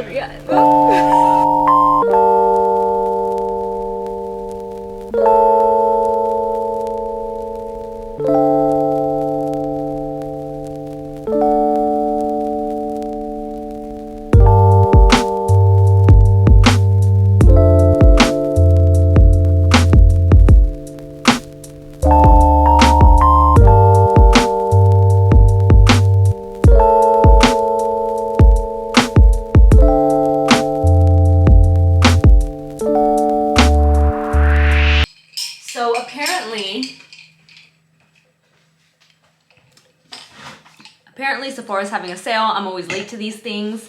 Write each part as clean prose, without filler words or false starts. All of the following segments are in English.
children. Yeah. So apparently Sephora's having a sale. I'm always late to these things.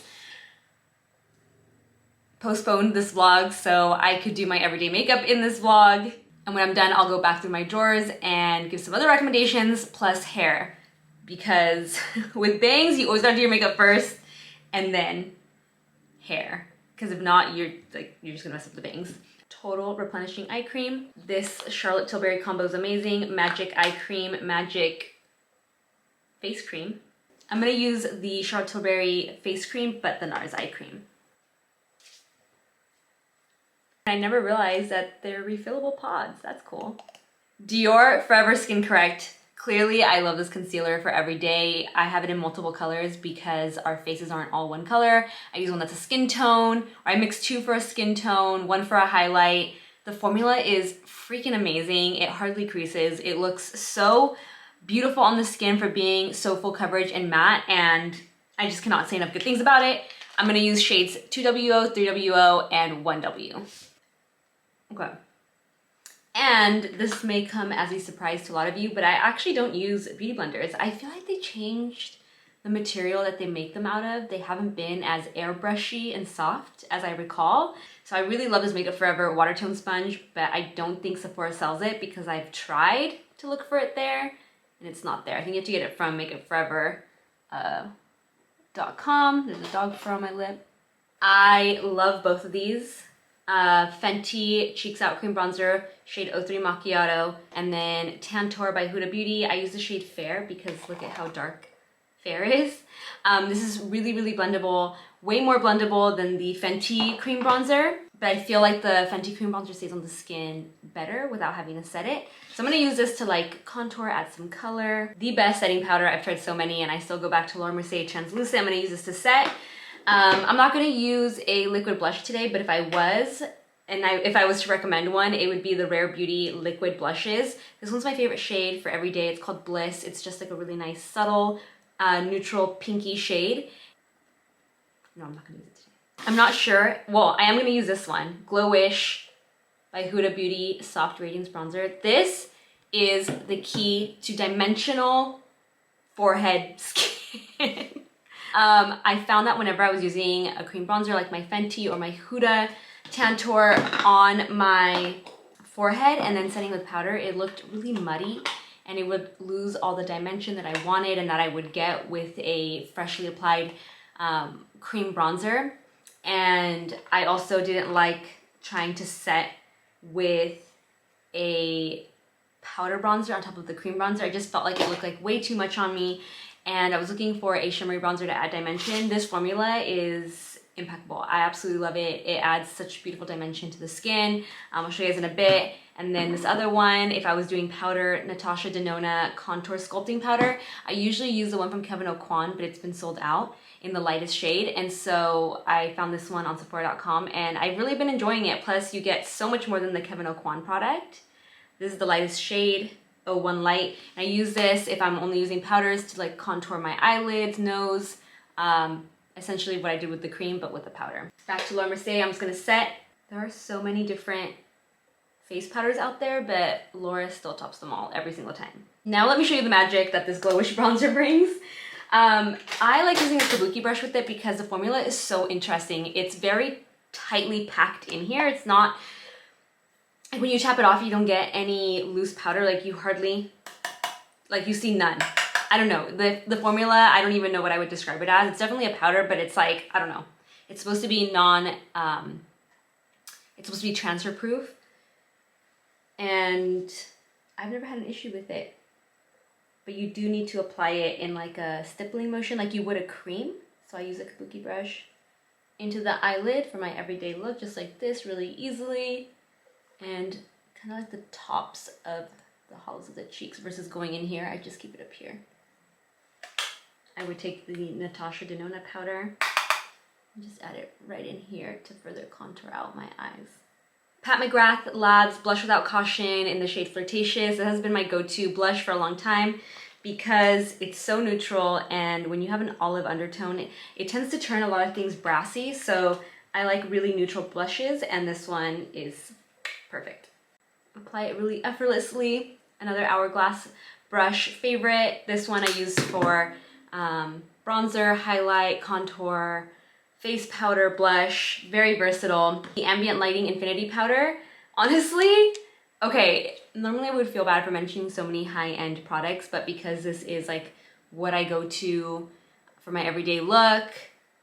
Postponed this vlog so I could do my everyday makeup in this vlog. And when I'm done, I'll go back through my drawers and give some other recommendations plus hair. Because with bangs, you always gotta do your makeup first and then hair. Because if not, you're just gonna mess up the bangs. Total replenishing eye cream. This Charlotte Tilbury combo is amazing. Magic eye cream, magic face cream. I'm gonna use the Charlotte Tilbury face cream, but the NARS eye cream. I never realized that they're refillable pods. That's cool. Dior Forever Skin Correct. Clearly, I love this concealer for every day. I have it in multiple colors because our faces aren't all one color. I use one that's a skin tone, or I mix two for a skin tone, one for a highlight. The formula is freaking amazing. It hardly creases. It looks so beautiful on the skin for being so full coverage and matte, and I just cannot say enough good things about it. I'm gonna use shades 2WO, 3WO, and 1W. Okay. And this may come as a surprise to a lot of you, but I actually don't use beauty blenders. I feel like they changed the material that they make them out of. They haven't been as airbrushy and soft as I recall. So I really love this Makeup Forever water tone sponge, but I don't think Sephora sells it because I've tried to look for it there and it's not there. I think you have to get it from makeupforever.com. There's a dog fur on my lip. I love both of these. Fenty Cheeks Out Cream Bronzer, shade 03 Macchiato, and then Tantour by Huda Beauty. I use the shade Fair because look at how dark Fair is. This is really, really blendable, way more blendable than the Fenty cream bronzer, but I feel like the Fenty cream bronzer stays on the skin better without having to set it. So I'm gonna use this to like contour, add some color. The best setting powder. I've tried so many and I still go back to Laura Mercier Translucent. I'm gonna use this to set. I'm not gonna use a liquid blush today, but if I was, if I was to recommend one, it would be the Rare Beauty liquid blushes. This one's my favorite shade for every day. It's called Bliss. It's just like a really nice, subtle, neutral pinky shade. No, I'm not gonna use it today. I'm not sure. Well, I am gonna use this one, Glowish by Huda Beauty Soft Radiance Bronzer. This is the key to dimensional forehead skin. I found that whenever I was using a cream bronzer like my Fenty or my Huda Tantour on my forehead and then setting with powder, it looked really muddy and it would lose all the dimension that I wanted and that I would get with a freshly applied cream bronzer. And I also didn't like trying to set with a powder bronzer on top of the cream bronzer. I just felt like it looked like way too much on me. And I was looking for a shimmery bronzer to add dimension. This formula is impeccable. I absolutely love it. It adds such beautiful dimension to the skin. I'll show you guys in a bit. And then this other one, if I was doing powder, Natasha Denona Contour Sculpting Powder. I usually use the one from Kevyn Aucoin, but it's been sold out in the lightest shade. And so I found this one on Sephora.com and I've really been enjoying it. Plus you get so much more than the Kevyn Aucoin product. This is the lightest shade. 01 Light. And I use this if I'm only using powders to like contour my eyelids, nose, essentially what I did with the cream but with the powder. Back to Laura Mercier, I'm just gonna set. There are so many different face powders out there, but Laura still tops them all every single time. Now let me show you the magic that this Glowish bronzer brings. I like using a kabuki brush with it because the formula is so interesting. It's very tightly packed in here. It's not like when you tap it off, you don't get any loose powder, like you hardly, like you see none. I don't know, the formula, I don't even know what I would describe it as. It's definitely a powder, but it's like, I don't know. It's supposed to be it's supposed to be transfer proof. And I've never had an issue with it. But you do need to apply it in like a stippling motion, like you would a cream. So I use a kabuki brush into the eyelid for my everyday look, just like this, really easily. And kind of like the tops of the hollows of the cheeks versus going in here. I just keep it up here. I would take the Natasha Denona powder and just add it right in here to further contour out my eyes. Pat McGrath Labs Blush Without Caution in the shade Flirtatious. It has been my go-to blush for a long time because it's so neutral, and when you have an olive undertone, it tends to turn a lot of things brassy, so I like really neutral blushes, and this one is perfect. Apply it really effortlessly. Another Hourglass brush favorite. This one I use for bronzer, highlight, contour, face powder, blush. Very versatile. The Ambient Lighting Infinity Powder. Honestly, okay, normally I would feel bad for mentioning so many high-end products, but because this is like what I go to for my everyday look,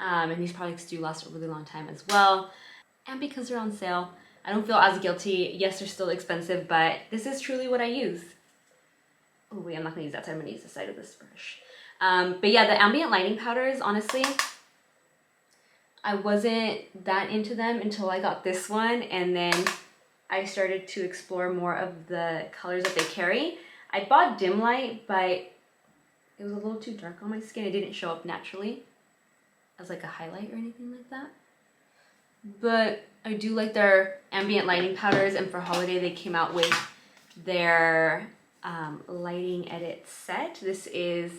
and these products do last a really long time as well, and because they're on sale, I don't feel as guilty. Yes, they're still expensive, but this is truly what I use. Oh wait, I'm not gonna use that side, I'm gonna use the side of this brush. But yeah, the Ambient Lighting powders, honestly, I wasn't that into them until I got this one, and then I started to explore more of the colors that they carry. I bought Dim Light, but it was a little too dark on my skin. It didn't show up naturally as like a highlight or anything like that. But I do like their ambient lighting powders, and for holiday they came out with their lighting edit set. This is,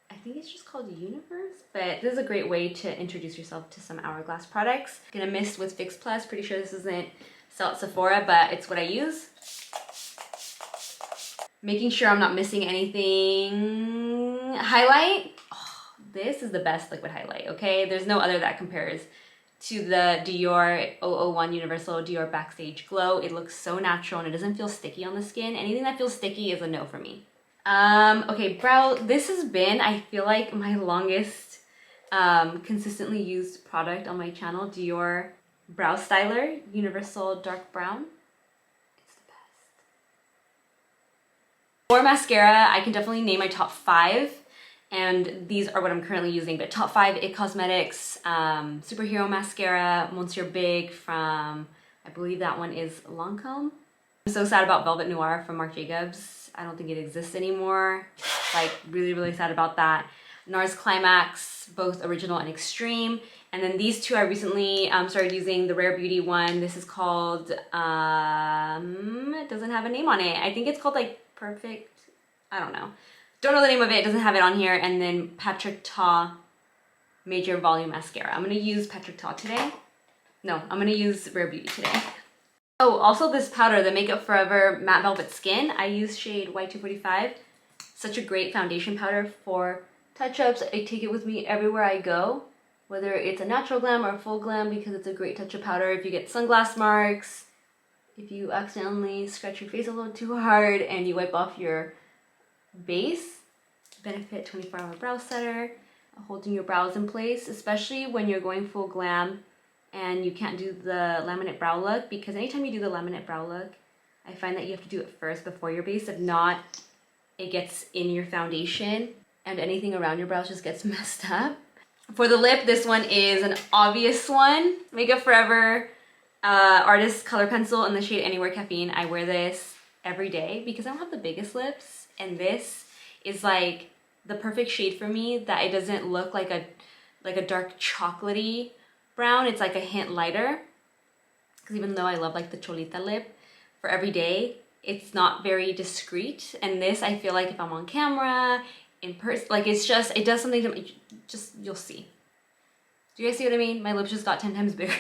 I think it's just called Universe, but this is a great way to introduce yourself to some Hourglass products. Gonna mist with Fix Plus. Pretty sure this isn't sell at Sephora, but it's what I use. Making sure I'm not missing anything. Highlight. Oh, this is the best liquid highlight, okay? There's no other that compares to the Dior 001 Universal Dior Backstage Glow. It looks so natural and it doesn't feel sticky on the skin. Anything that feels sticky is a no for me. Okay, brow. This has been, I feel like, my longest consistently used product on my channel. Dior Brow Styler Universal Dark Brown. It's the best. For mascara, I can definitely name my top 5. And these are what I'm currently using, but top 5 IT Cosmetics Superhero Mascara, Monsieur Big from, I believe that one is Lancome. I'm so sad about Velvet Noir from Marc Jacobs. I don't think it exists anymore. Like, really, really sad about that. NARS Climax, both original and extreme. And then these two I recently started using the Rare Beauty one. This is called, it doesn't have a name on it. I think it's called like Perfect, I don't know. Don't know the name of it, doesn't have it on here. And then Patrick Ta Major Volume Mascara. I'm gonna use Patrick Ta today. No, I'm gonna use Rare Beauty today. Oh, also this powder, the Makeup Forever Matte Velvet Skin. I use shade Y245. Such a great foundation powder for touch-ups. I take it with me everywhere I go, whether it's a natural glam or a full glam, because it's a great touch-up powder. If you get sunglass marks, if you accidentally scratch your face a little too hard and you wipe off your base, Benefit 24-hour brow setter, holding your brows in place, especially when you're going full glam and you can't do the laminate brow look, because anytime you do the laminate brow look, I find that you have to do it first before your base. If not, it gets in your foundation and anything around your brows just gets messed up. For the lip, this one is an obvious one. Makeup Forever Artist Color Pencil in the shade Anywhere Caffeine. I wear this every day because I don't have the biggest lips, and this is like the perfect shade for me, that it doesn't look like a dark chocolatey brown. It's like a hint lighter, because even though I love like the Cholita lip for every day, it's not very discreet. And this, I feel like if I'm on camera, in person, like it's just, it does something to me. Just, you'll see. Do you guys see what I mean? My lips just got 10 times bigger.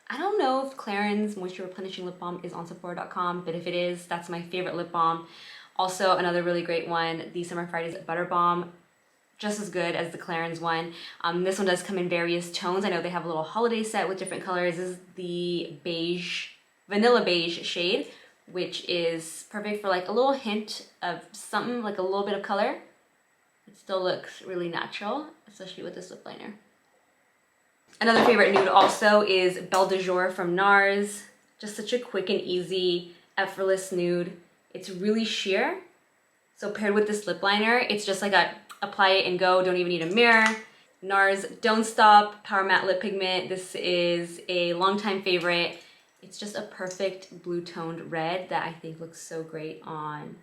I don't know if Clarins Moisture Replenishing Lip Balm is on Sephora.com, but if it is, that's my favorite lip balm. Also, another really great one, the Summer Fridays Butter Balm, just as good as the Clarins one. This one does come in various tones. I know they have a little holiday set with different colors. This is the beige, vanilla beige shade, which is perfect for like a little hint of something, like a little bit of color. It still looks really natural, especially with this lip liner. Another favorite nude also is Belle de Jour from NARS. Just such a quick and easy, effortless nude. It's really sheer. So paired with this lip liner, it's just like a apply it and go, don't even need a mirror. NARS Don't Stop Power Matte Lip Pigment. This is a longtime favorite. It's just a perfect blue toned red that I think looks so great on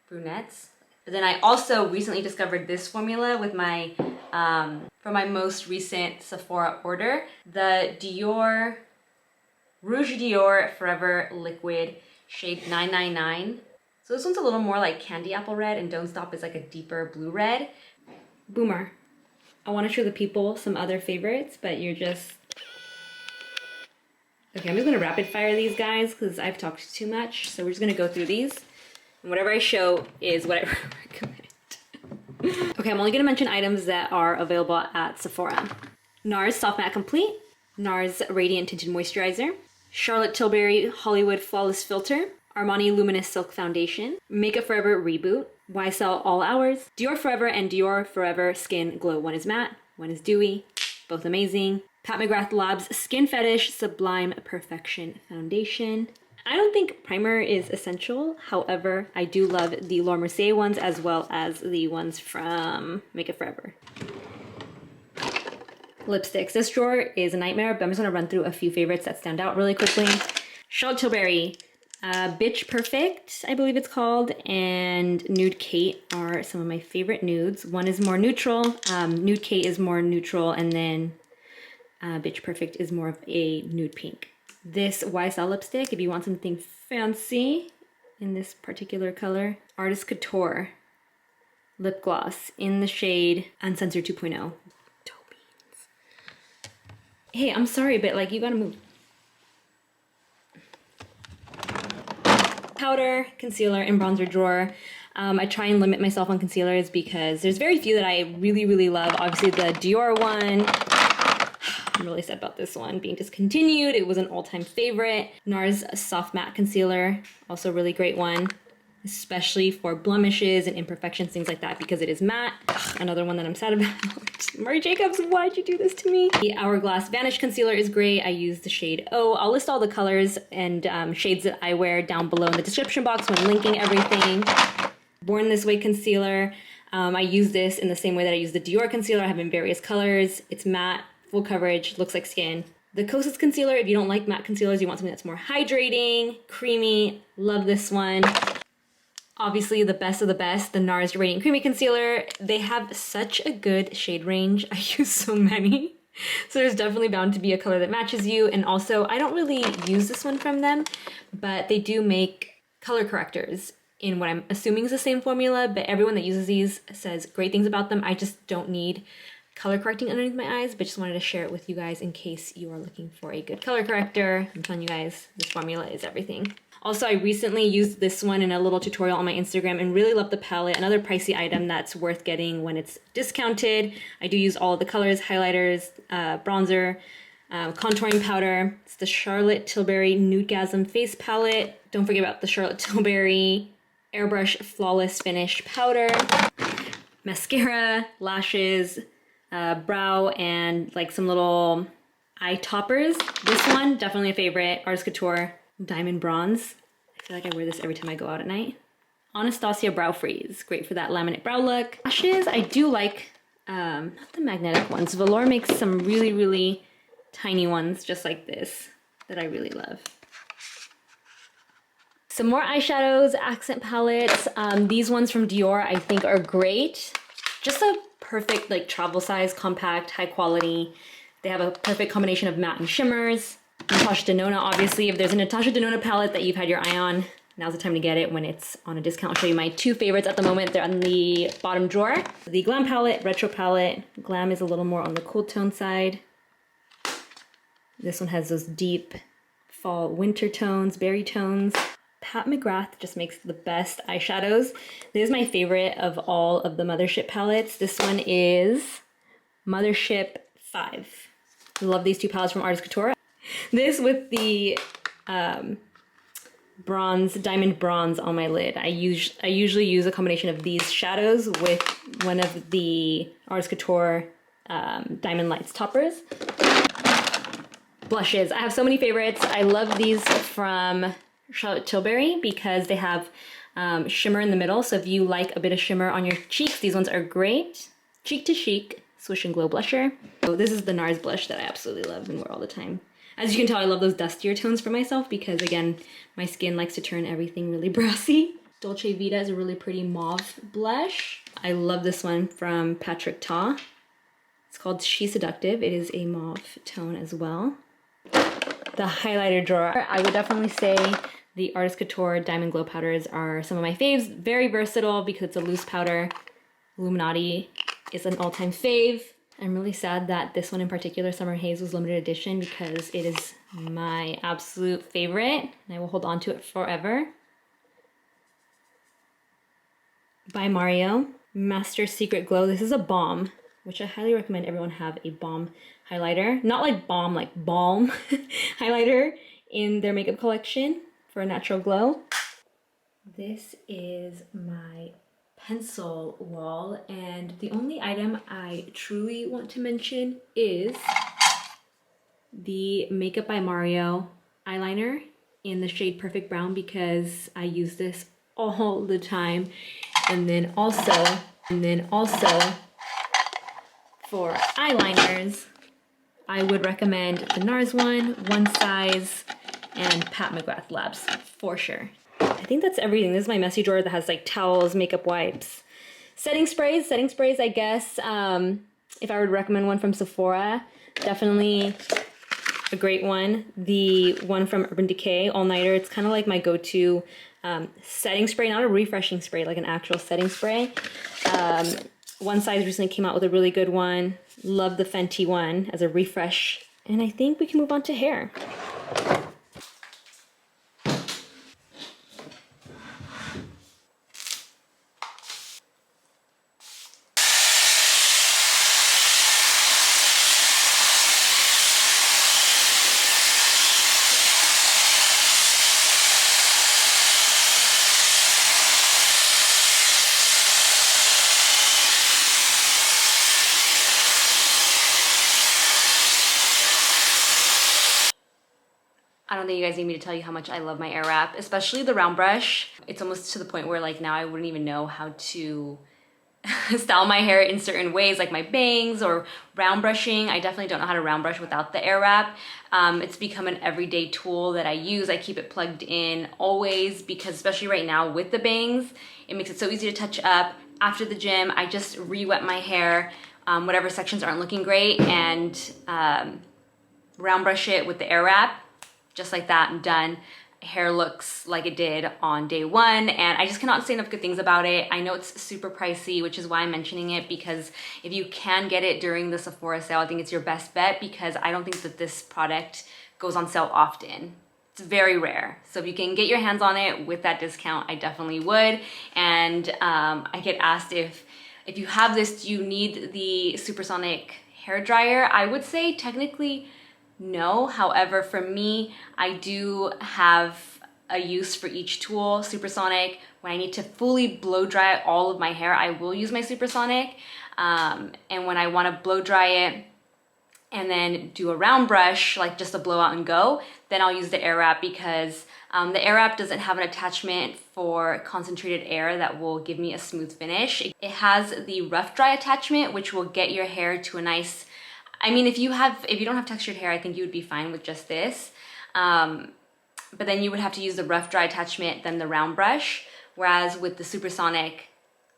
brunettes. But then I also recently discovered this formula with my, for my most recent Sephora order, the Dior, Rouge Dior Forever Liquid shade 999. So this one's a little more like candy apple red, and Don't Stop is like a deeper blue red. Boomer. I want to show the people some other favorites, but you're just... Okay, I'm just gonna rapid fire these guys because I've talked too much. So we're just gonna go through these. And whatever I show is what I recommend. Okay, I'm only gonna mention items that are available at Sephora. NARS Soft Matte Complete, NARS Radiant Tinted Moisturizer, Charolotte Tilbury Hollywood Flawless Filter, Armani Luminous Silk Foundation, Makeup Forever Reboot, YSL All Hours, Dior Forever and Dior Forever Skin Glow. One is matte, one is dewy, both amazing. Pat McGrath Labs Skin Fetish Sublime Perfection Foundation. I don't think primer is essential. However, I do love the Laura Mercier ones as well as the ones from Makeup Forever. Lipsticks. This drawer is a nightmare, but I'm just gonna run through a few favorites that stand out really quickly. Charlotte Tilbury, Bitch Perfect, I believe it's called, and Nude Kate are some of my favorite nudes. One is more neutral, Nude Kate is more neutral, and then Bitch Perfect is more of a nude pink. This YSL lipstick, if you want something fancy in this particular color, Artist Couture lip gloss in the shade Uncensored 2.0. Hey, I'm sorry, but like, you gotta move. Powder, concealer, and bronzer drawer. I try and limit myself on concealers because there's very few that I really, really love. Obviously the Dior one. I'm really sad about this one being discontinued. It was an all-time favorite. NARS Soft Matte Concealer, also a really great one, especially for blemishes and imperfections, things like that, because it is matte. Ugh, another one that I'm sad about. Murray Jacobs, why'd you do this to me? The Hourglass Vanish Concealer is great. I use the shade O. I'll list all the colors and shades that I wear down below in the description box when linking everything. Born This Way Concealer. I use this in the same way that I use the Dior Concealer. I have in various colors. It's matte, full coverage, looks like skin. The Kosas Concealer, if you don't like matte concealers, you want something that's more hydrating, creamy, love this one. Obviously the best of the best, the NARS Radiant Creamy Concealer. They have such a good shade range. I use so many. So there's definitely bound to be a color that matches you. And also, I don't really use this one from them, but they do make color correctors in what I'm assuming is the same formula, but everyone that uses these says great things about them. I just don't need color correcting underneath my eyes, but just wanted to share it with you guys in case you are looking for a good color corrector. I'm telling you guys, this formula is everything. Also, I recently used this one in a little tutorial on my Instagram and really love the palette. Another pricey item that's worth getting when it's discounted. I do use all of the colors, highlighters, bronzer, contouring powder. It's the Charlotte Tilbury Nudegasm Face Palette. Don't forget about the Charlotte Tilbury Airbrush Flawless Finish Powder. Mascara, lashes, brow, and like some little eye toppers. This one, definitely a favorite. Artist Couture Diamond Bronze. I feel like I wear this every time I go out at night. Anastasia Brow Freeze, great for that laminate brow look. Lashes, I do like, not the magnetic ones. Velour makes some really, really tiny ones just like this that I really love. Some more eyeshadows, accent palettes. These ones from Dior I think are great. Just a perfect like travel size, compact, high quality. They have a perfect combination of matte and shimmers. Natasha Denona, obviously, if there's a Natasha Denona palette that you've had your eye on, now's the time to get it when it's on a discount. I'll show you my two favorites at the moment. They're on the bottom drawer. The Glam palette, Retro palette. Glam is a little more on the cool tone side. This one has those deep fall winter tones, berry tones. Pat McGrath just makes the best eyeshadows. This is my favorite of all of the Mothership palettes. This one is Mothership 5. I love these two palettes from Artist Couture. This with the bronze, diamond bronze on my lid. I usually use a combination of these shadows with one of the Artist Couture Diamond Lights toppers. Blushes. I have so many favorites. I love these from Charlotte Tilbury because they have shimmer in the middle. So if you like a bit of shimmer on your cheeks, these ones are great. Cheek to Chic Swish and Glow Blusher. So this is the NARS blush that I absolutely love and wear all the time. As you can tell, I love those dustier tones for myself because, again, my skin likes to turn everything really brassy. Dolce Vita is a really pretty mauve blush. I love this one from Patrick Ta. It's called She's Seductive. It is a mauve tone as well. The highlighter drawer, I would definitely say the Artist Couture Diamond Glow Powders are some of my faves. Very versatile because it's a loose powder. Illuminati is an all-time fave. I'm really sad that this one in particular, Summer Haze, was limited edition because it is my absolute favorite and I will hold on to it forever. By Mario, Master Secret Glow. This is a balm, which I highly recommend everyone have a balm highlighter. Not like balm, like balm highlighter in their makeup collection for a natural glow. This is my pencil wall, and the only item I truly want to mention is the Makeup by Mario eyeliner in the shade Perfect Brown because I use this all the time. And then also for eyeliners, I would recommend the NARS one Size, and McGrath Labs for sure. I think that's everything. This is my messy drawer that has like towels, makeup wipes, setting sprays, I guess. If I were to recommend one from Sephora, definitely a great one. The one from Urban Decay, All Nighter. It's kind of like my go-to setting spray, not a refreshing spray, like an actual setting spray. One Size recently came out with a really good one. Love the Fenty one as a refresh. And I think we can move on to hair. I don't think you guys need me to tell you how much I love my air wrap, especially the round brush. It's almost to the point where like now I wouldn't even know how to style my hair in certain ways, like my bangs or round brushing. I definitely don't know how to round brush without the air wrap. It's become an everyday tool that I use. I keep it plugged in always because especially right now with the bangs, it makes it so easy to touch up. After the gym, I just re-wet my hair, whatever sections aren't looking great, and round brush it with the air wrap. Just like that, I'm done. Hair looks like it did on day one, and I just cannot say enough good things about it. I know it's super pricey, which is why I'm mentioning it, because if you can get it during the Sephora sale, I think it's your best bet because I don't think that this product goes on sale often. It's very rare. So if you can get your hands on it with that discount, I definitely would. And I get asked if you have this, do you need the supersonic hair dryer? I would say technically no. However, for me, I do have a use for each tool. Supersonic, when I need to fully blow dry all of my hair, I will use my supersonic. And when I want to blow dry it and then do a round brush, like just a blowout and go, then I'll use the air wrap because the air wrap doesn't have an attachment for concentrated air that will give me a smooth finish. It has the rough dry attachment, which will get your hair to a nice, I mean, if you don't have textured hair, I think you would be fine with just this. But then you would have to use the rough dry attachment, then the round brush. Whereas with the supersonic,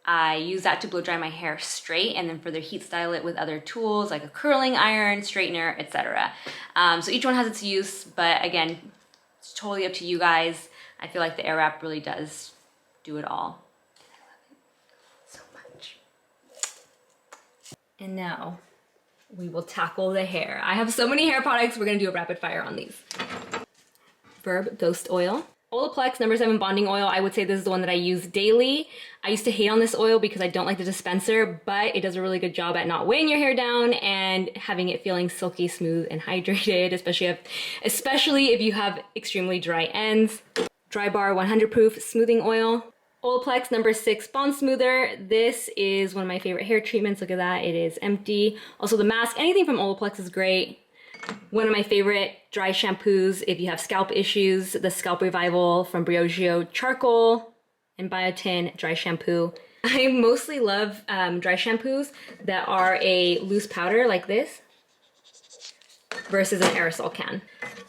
I use that to blow dry my hair straight and then further heat style it with other tools like a curling iron, straightener, etc. So each one has its use, but again, it's totally up to you guys. I feel like the air wrap really does do it all. I love it so much. And now, we will tackle the hair. I have so many hair products, we're gonna do a rapid fire on these. Verb Ghost Oil. Olaplex No. 7 Bonding Oil, I would say this is the one that I use daily. I used to hate on this oil because I don't like the dispenser, but it does a really good job at not weighing your hair down and having it feeling silky, smooth, and hydrated, especially if you have extremely dry ends. Dry Bar 100 Proof Smoothing Oil. Olaplex No. 6 Bond Smoother. This is one of my favorite hair treatments. Look at that, it is empty. Also the mask, anything from Olaplex is great. One of my favorite dry shampoos if you have scalp issues, the Scalp Revival from Briogeo Charcoal. and Biotin dry shampoo. I mostly love dry shampoos that are a loose powder like this versus an aerosol can.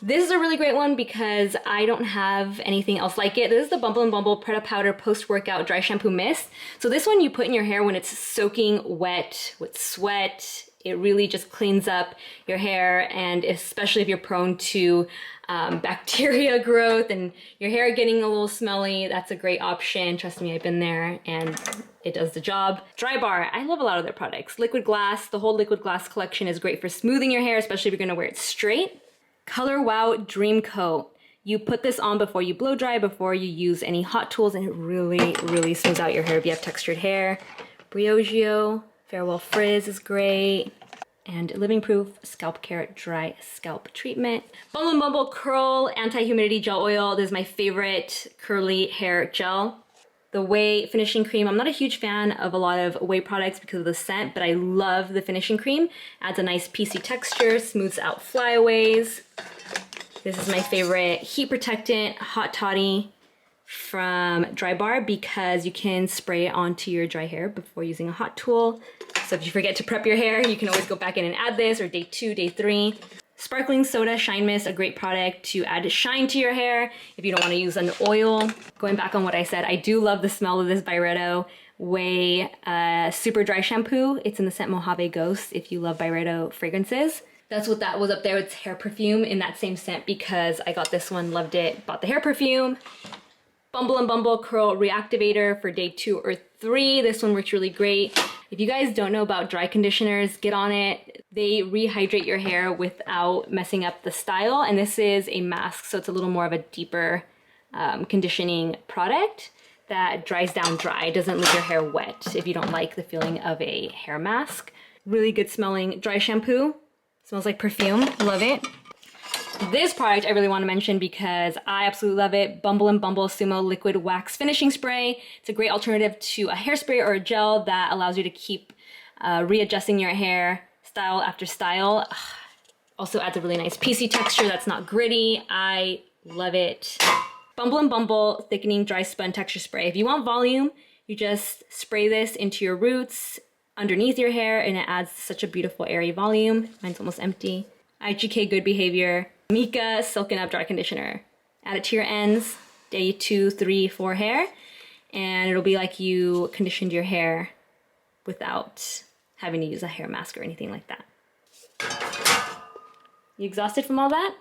This is a really great one because I don't have anything else like it. This is the Bumble & Bumble Preta Powder Post-Workout Dry Shampoo Mist. So this one you put in your hair when it's soaking wet with sweat. It really just cleans up your hair, and especially if you're prone to bacteria growth and your hair getting a little smelly, that's a great option. Trust me, I've been there and it does the job. Dry Bar, I love a lot of their products. Liquid Glass, the whole Liquid Glass collection is great for smoothing your hair, especially if you're gonna wear it straight. Color Wow Dream Coat. You put this on before you blow dry, before you use any hot tools, and it really, really smooths out your hair if you have textured hair. Briogeo, Farewell Frizz is great. And Living Proof Scalp Care Dry Scalp Treatment. Bumble & Bumble Curl Anti-Humidity Gel Oil. This is my favorite curly hair gel. The Ouai Finishing Cream. I'm not a huge fan of a lot of Ouai products because of the scent, but I love the finishing cream. Adds a nice piecey texture, smooths out flyaways. This is my favorite heat protectant, Hot Toddy from Dry Bar, because you can spray it onto your dry hair before using a hot tool. So if you forget to prep your hair, you can always go back in and add this, or day 2, day 3. Sparkling Soda Shine Mist, a great product to add shine to your hair if you don't want to use an oil. Going back on what I said, I do love the smell of this Byredo Ouai Super Dry Shampoo. It's in the scent Mojave Ghost if you love Byredo fragrances. That's what that was up there. It's hair perfume in that same scent because I got this one, loved it, bought the hair perfume. Bumble & Bumble Curl Reactivator for day 2 or 3. This one works really great. If you guys don't know about dry conditioners, get on it. They rehydrate your hair without messing up the style. And this is a mask, so it's a little more of a deeper conditioning product that dries down dry. It doesn't leave your hair wet if you don't like the feeling of a hair mask. Really good smelling dry shampoo. Smells like perfume, love it. This product I really want to mention because I absolutely love it. Bumble & Bumble Sumo Liquid Wax Finishing Spray. It's a great alternative to a hairspray or a gel that allows you to keep readjusting your hair style after style. Also adds a really nice piecey texture that's not gritty. I love it. Bumble & Bumble Thickening Dry Spun Texture Spray. If you want volume, you just spray this into your roots underneath your hair and it adds such a beautiful airy volume. Mine's almost empty. IGK Good Behavior Mika Silken Up Dry Conditioner. Add it to your ends, day 2, 3, 4 hair, and it'll be like you conditioned your hair without having to use a hair mask or anything like that. You exhausted from all that?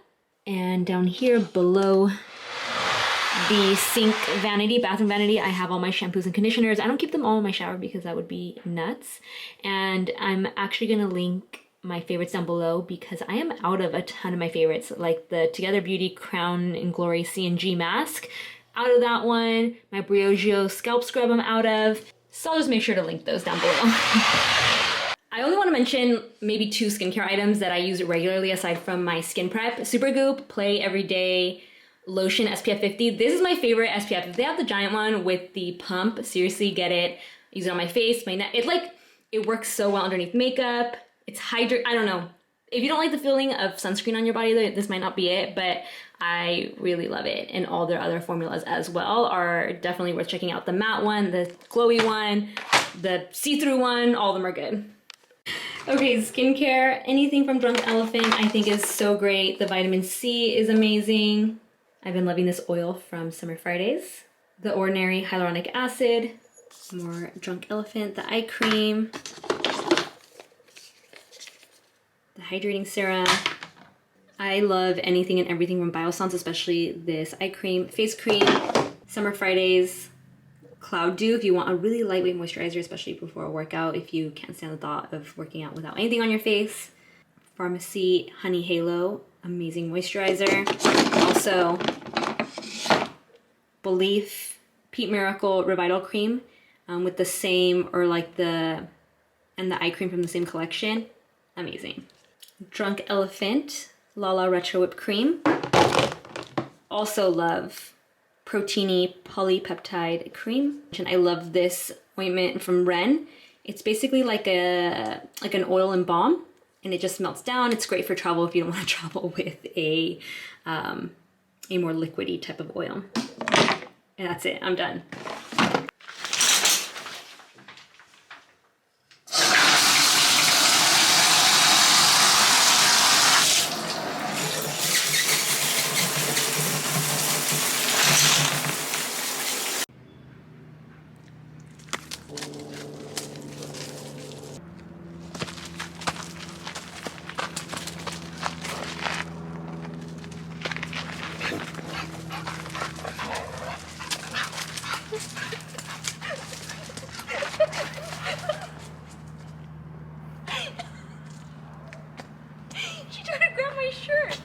And down here below the sink vanity, bathroom vanity, I have all my shampoos and conditioners. I don't keep them all in my shower because that would be nuts. And I'm actually gonna link my favorites down below because I am out of a ton of my favorites, like the Together Beauty Crown and Glory C&G mask. Out of that one. My Briogeo scalp scrub I'm out of. So I'll just make sure to link those down below. I only want to mention maybe 2 skincare items that I use regularly aside from my skin prep. Supergoop Play Everyday Lotion SPF 50. This is my favorite SPF. If they have the giant one with the pump, seriously get it. I use it on my face, my neck. It works so well underneath makeup. It's I don't know. If you don't like the feeling of sunscreen on your body, this might not be it, but I really love it. And all their other formulas as well are definitely worth checking out. The matte one, the glowy one, the see-through one, all of them are good. Okay, skincare, anything from Drunk Elephant I think is so great. The vitamin C is amazing. I've been loving this oil from Summer Fridays. The Ordinary Hyaluronic Acid, more Drunk Elephant, the eye cream, the hydrating serum. I love anything and everything from Biossance, especially this eye cream, face cream, Summer Fridays, Cloud Dew if you want a really lightweight moisturizer, especially before a workout, if you can't stand the thought of working out without anything on your face. Pharmacy Honey Halo, amazing moisturizer. Also, Belief Peat Miracle Revital Cream with the same, or like the eye cream from the same collection. Amazing. Drunk Elephant Lala Retro Whipped Cream. Also love Proteiny Polypeptide Cream. And I love this ointment from Ren. It's basically like an oil and balm, and it just melts down. It's great for travel if you don't want to travel with a more liquidy type of oil. And that's it, I'm done. She tried to grab my shirt.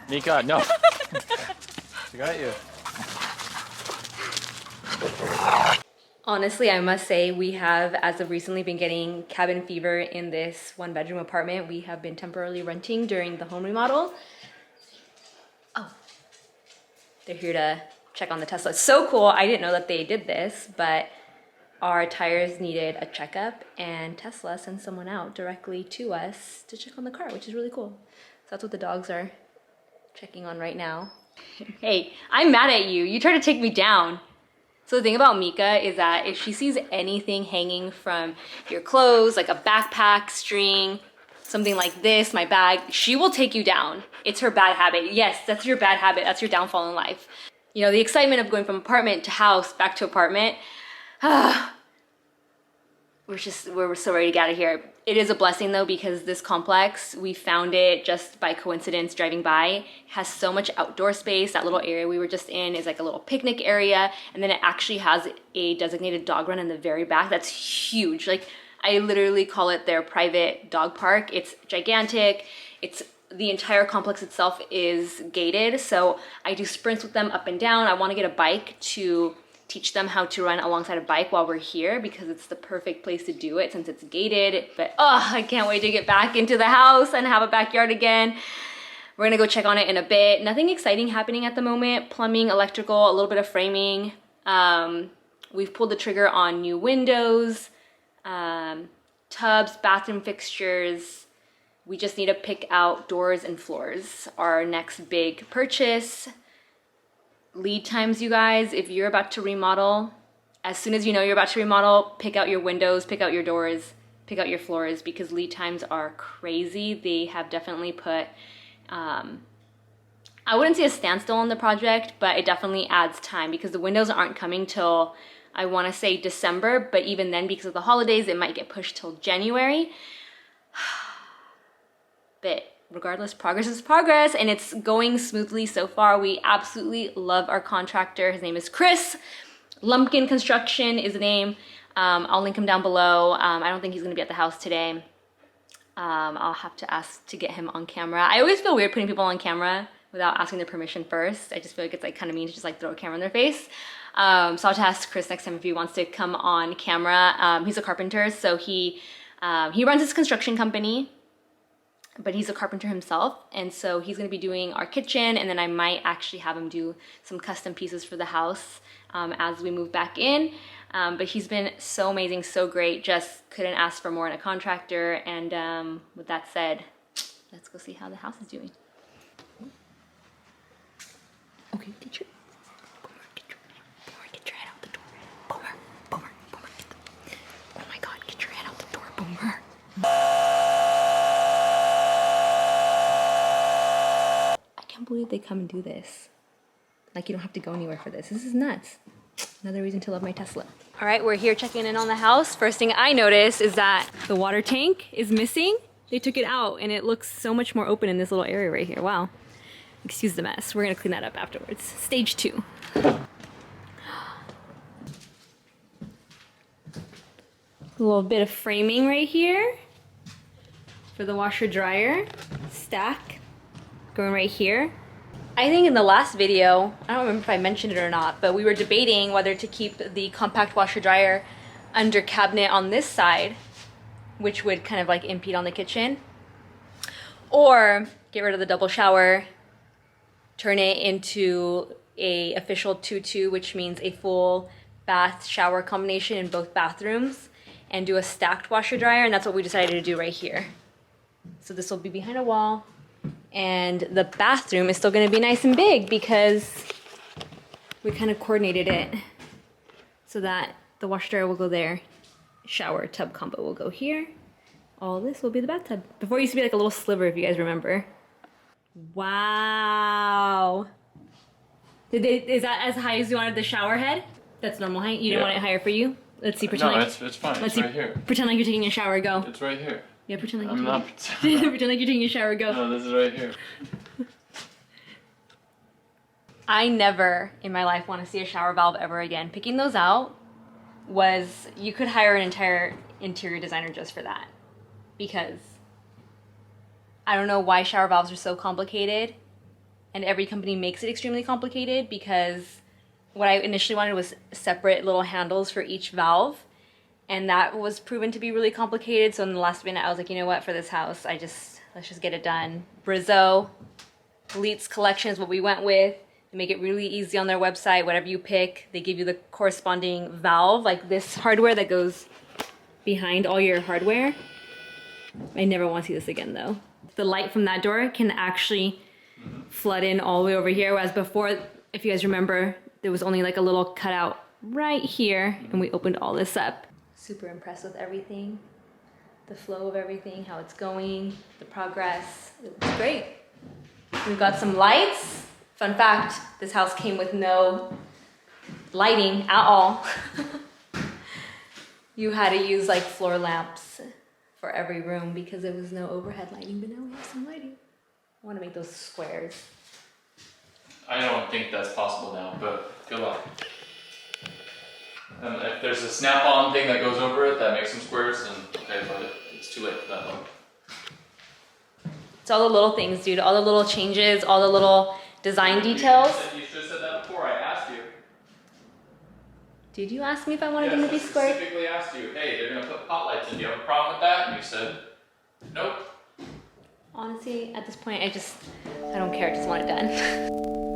Mika, no. She got you. Honestly, I must say we have, as of recently, been getting cabin fever in this one-bedroom apartment we have been temporarily renting during the home remodel. Oh, they're here to check on the Tesla. It's so cool. I didn't know that they did this, but our tires needed a checkup and Tesla sent someone out directly to us to check on the car, which is really cool. So that's what the dogs are checking on right now. Hey, I'm mad at you. You tried to take me down. So the thing about Mika is that if she sees anything hanging from your clothes, like a backpack, string, something like this, my bag, she will take you down. It's her bad habit. Yes, that's your bad habit. That's your downfall in life. You know, the excitement of going from apartment to house, back to apartment, we're so ready to get out of here. It is a blessing though, because this complex, we found it just by coincidence driving by. It has so much outdoor space. That little area we were just in is like a little picnic area. And then it actually has a designated dog run in the very back. That's huge. Like, I literally call it their private dog park. It's gigantic. The entire complex itself is gated. So I do sprints with them up and down. I want to get a bike to teach them how to run alongside a bike while we're here, because it's the perfect place to do it since it's gated. But I can't wait to get back into the house and have a backyard again. We're gonna go check on it in a bit. Nothing exciting happening at the moment. Plumbing, electrical, a little bit of framing. We've pulled the trigger on new windows, tubs, bathroom fixtures. We just need to pick out doors and floors. Our next big purchase. Lead times, you guys, if you're about to remodel, as soon as you know you're about to remodel, pick out your windows, pick out your doors, pick out your floors, because lead times are crazy. They have definitely put, I wouldn't say a standstill on the project, but it definitely adds time, because the windows aren't coming till, I want to say December, but even then, because of the holidays, it might get pushed till January. But regardless, progress is progress, and it's going smoothly so far. We absolutely love our contractor. His name is Chris. Lumpkin Construction is the name. I'll link him down below. I don't think he's gonna be at the house today. I'll have to ask to get him on camera. I always feel weird putting people on camera without asking their permission first. I just feel like it's like kind of mean to just like throw a camera in their face. So I'll have to ask Chris next time if he wants to come on camera. He's a carpenter, so he runs his construction company, but he's a carpenter himself, and so he's gonna be doing our kitchen, and then I might actually have him do some custom pieces for the house as we move back in. But he's been so amazing, so great, just couldn't ask for more in a contractor. And with that said, let's go see how the house is doing. Okay, get your head out the door. Boomer. Oh my God, get your head out the door, Boomer. I can't believe they come and do this. Like, you don't have to go anywhere for this. This is nuts. Another reason to love my Tesla. All right, we're here checking in on the house. First thing I noticed is that the water tank is missing. They took it out and it looks so much more open in this little area right here. Wow. Excuse the mess. We're gonna clean that up afterwards. Stage 2. A little bit of framing right here for the washer dryer. Stack going right here. I think in the last video, I don't remember if I mentioned it or not, but we were debating whether to keep the compact washer dryer under cabinet on this side, which would kind of like impede on the kitchen, or get rid of the double shower, turn it into a official 2-2, which means a full bath shower combination in both bathrooms, and do a stacked washer dryer. And that's what we decided to do right here. So this will be behind a wall, and the bathroom is still going to be nice and big because we kind of coordinated it so that the washer dryer will go there, shower tub combo will go here, all this will be the bathtub. Before it used to be like a little sliver, if you guys remember. Wow. Is that as high as you wanted the shower head? That's normal height? You didn't want it higher for you? Let's see, pretend no, like... it's fine, Let's it's right here. Pretend like you're taking a shower, go. It's right here. Yeah, pretend like I'm you're not pretend like you're taking a shower, go. No, this is right here. I never in my life want to see a shower valve ever again. Picking those out was, you could hire an entire interior designer just for that. Because I don't know why shower valves are so complicated, and every company makes it extremely complicated, because what I initially wanted was separate little handles for each valve, and that was proven to be really complicated. So in the last minute I was like, you know what, for this house, let's just get it done. Brizo, Elite's collection is what we went with. They make it really easy on their website. Whatever you pick, they give you the corresponding valve, like this hardware that goes behind all your hardware. I never want to see this again though. The light from that door can actually flood in all the way over here, whereas before, if you guys remember, there was only like a little cutout right here, and we opened all this up. Super impressed with everything. The flow of everything, how it's going, the progress. It looks great. We've got some lights. Fun fact, this house came with no lighting at all. You had to use like floor lamps for every room because there was no overhead lighting, but now we have some lighting. I want to make those squares. I don't think that's possible now, but good luck. If there's a snap-on thing that goes over it that makes some squares, then okay, but it's too late for that one. It's all the little things, dude. All the little changes, all the little design details. You should have said that before I asked you. Did you ask me if I wanted them to be squared? I specifically asked you, hey, they're going to put pot lights in. Do you have a problem with that? And you said, nope. Honestly, at this point, I don't care. I just want it done.